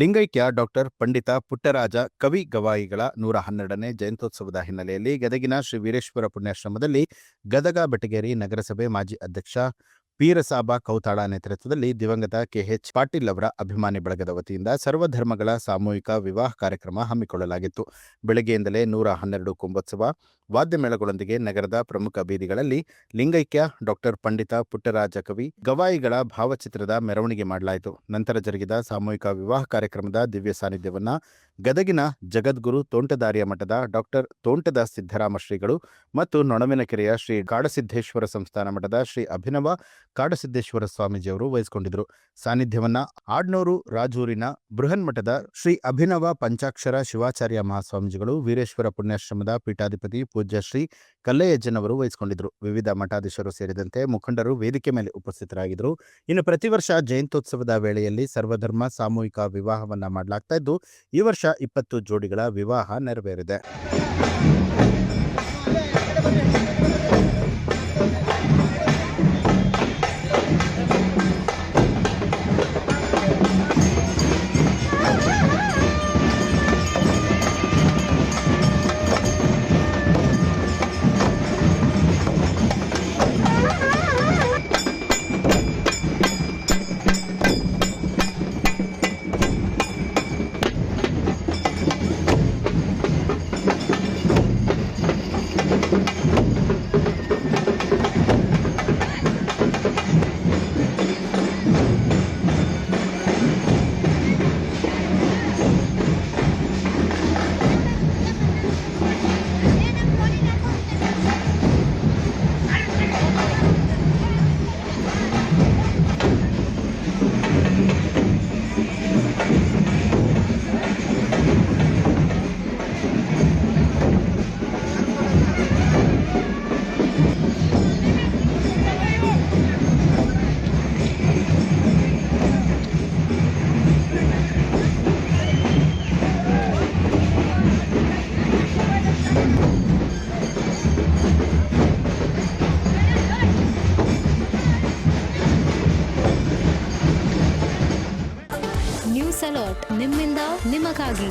ಲಿಂಗೈಕ್ಯ ಡಾಕ್ಟರ್ ಪಂಡಿತ ಪುಟ್ಟರಾಜ ಕವಿ ಗವಾಯಿಗಳ 112ನೇ ಜಯಂತ್ಯೋತ್ಸವದ ಹಿನ್ನೆಲೆಯಲ್ಲಿ ಗದಗಿನ ಶ್ರೀ ವೀರೇಶ್ವರ ಪುಣ್ಯಾಶ್ರಮದಲ್ಲಿ ಗದಗ ಬೆಟಗೇರಿ ನಗರಸಭೆ ಮಾಜಿ ಅಧ್ಯಕ್ಷ ಪೀರಸಾಬ ಕೌತಾಳ ನೇತೃತ್ವದಲ್ಲಿ ದಿವಂಗತ ಕೆಎಚ್ ಪಾಟೀಲ್ ಅವರ ಅಭಿಮಾನಿ ಬಳಗದ ವತಿಯಿಂದ ಸರ್ವಧರ್ಮಗಳ ಸಾಮೂಹಿಕ ವಿವಾಹ ಕಾರ್ಯಕ್ರಮ ಹಮ್ಮಿಕೊಳ್ಳಲಾಗಿತ್ತು. ಬೆಳಗ್ಗೆಯಿಂದಲೇ 112 ಕುಂಭೋತ್ಸವ ವಾದ್ಯಮೇಳಗಳೊಂದಿಗೆ ನಗರದ ಪ್ರಮುಖ ಬೀದಿಗಳಲ್ಲಿ ಲಿಂಗೈಕ್ಯ ಡಾಕ್ಟರ್ ಪಂಡಿತ ಪುಟ್ಟರಾಜ ಕವಿ ಗವಾಯಿಗಳ ಭಾವಚಿತ್ರದ ಮೆರವಣಿಗೆ ಮಾಡಲಾಯಿತು. ನಂತರ ಜರುಗಿದ ಸಾಮೂಹಿಕ ವಿವಾಹ ಕಾರ್ಯಕ್ರಮದ ದಿವ್ಯ ಸಾನ್ನಿಧ್ಯವನ್ನ ಗದಗಿನ ಜಗದ್ಗುರು ತೋಂಟದಾರ್ಯ ಮಠದ ಡಾಕ್ಟರ್ ತೋಂಟದ ಸಿದ್ದರಾಮ ಶ್ರೀಗಳು ಮತ್ತು ನೊಣವಿನಕೆರೆಯ ಶ್ರೀ ಕಾಡಸಿದ್ದೇಶ್ವರ ಸಂಸ್ಥಾನ ಮಠದ ಶ್ರೀ ಅಭಿನವ ಕಾಡಸಿದ್ದೇಶ್ವರ ಸ್ವಾಮೀಜಿಯವರು ವಹಿಸಿಕೊಂಡಿದ್ದರು. ಸಾನ್ನಿಧ್ಯವನ್ನ ಆಡ್ನೂರು ರಾಜೂರಿನ ಬೃಹನ್ಮಠದ ಶ್ರೀ ಅಭಿನವ ಪಂಚಾಕ್ಷರ ಶಿವಾಚಾರ್ಯ ಮಹಾಸ್ವಾಮೀಜಿಗಳು, ವೀರೇಶ್ವರ ಪುಣ್ಯಾಶ್ರಮದ ಪೀಠಾಧಿಪತಿ ಪೂಜ್ಯ ಶ್ರೀ ಕಲ್ಲಯ್ಯಜ್ಜನವರು ವಹಿಸಿಕೊಂಡಿದ್ದರು. ವಿವಿಧ ಮಠಾಧೀಶರು ಸೇರಿದಂತೆ ಮುಖಂಡರು ವೇದಿಕೆ ಮೇಲೆ ಉಪಸ್ಥಿತರಾಗಿದ್ದರು. ಇನ್ನು ಪ್ರತಿ ವರ್ಷ ಜಯಂತ್ಯೋತ್ಸವದ ವೇಳೆಯಲ್ಲಿ ಸರ್ವಧರ್ಮ ಸಾಮೂಹಿಕ ವಿವಾಹವನ್ನ ಮಾಡಲಾಗ್ತಾ ಇದ್ದು, ಈ ವರ್ಷ 20 ಜೋಡಿಗಳ ವಿವಾಹ ನೆರವೇರಿದೆ. ನ್ಯೂಸ್ ಅಲರ್ಟ್, ನಿಮ್ಮಿಂದ ನಿಮಗಾಗಿ.